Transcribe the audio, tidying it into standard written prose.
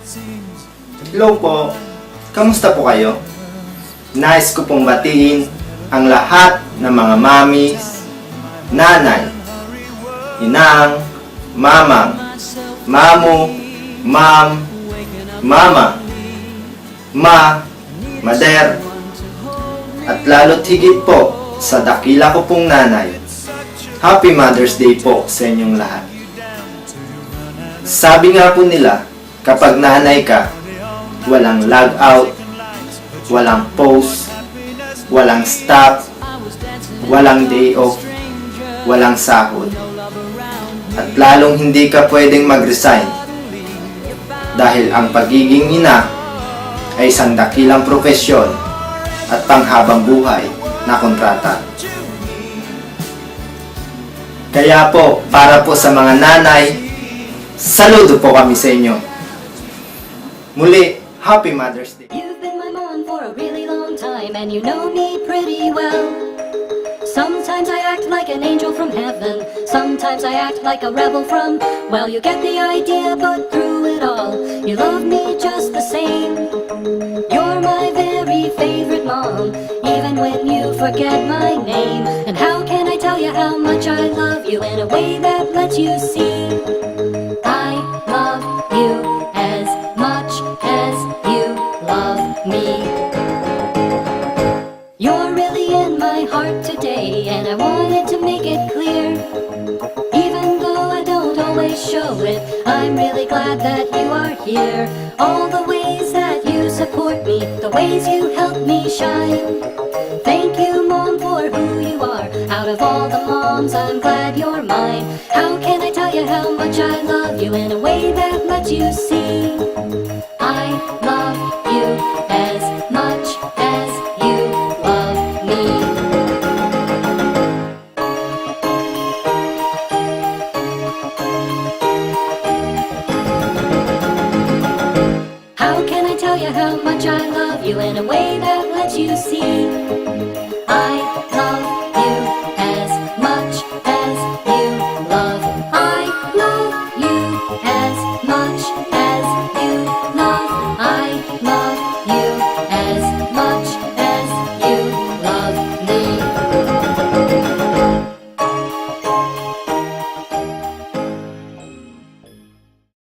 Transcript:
Hello po. Kamusta po kayo? Nais ko pong batiin ang lahat ng mga mamis, nanay, inang, mamang, mamu, ma'am, mama, ma, mader, at lalo't higit po sa dakila ko pong nanay. Happy Mother's Day po sa inyong lahat. Sabi nga po nila, kapag nanay ka, walang log out, walang post, walang stop, walang day off, walang sahod. At lalong hindi ka pwedeng mag-resign dahil ang pagiging ina ay isang dakilang profesyon at panghabang buhay na kontrata. Kaya po, para po sa mga nanay, saludo po kami sa inyo. Muli, Happy Mother's Day! You've been my mom for a really long time, and you know me pretty well. Sometimes I act like an angel from heaven, sometimes I act like a rebel from, well, you get the idea, but through it all, you love me just the same. You're my very favorite mom, even when you forget my name. And how can I tell you how much I love you in a way that lets you see I love you as much as you love me. You're really in my heart today, and I wanted to make it clear. Even though I don't always show it, I'm really glad that you are here. All the ways that you support me, the ways you help me shine. Thank you, Mom, for who you are. Out of all the moms, I'm glad you're mine. How can I tell you how much I love you in a way that lets you see I love you as much as you love me. How can I tell you how much I love you in a way that lets you see I love you as much as you love. I love you as much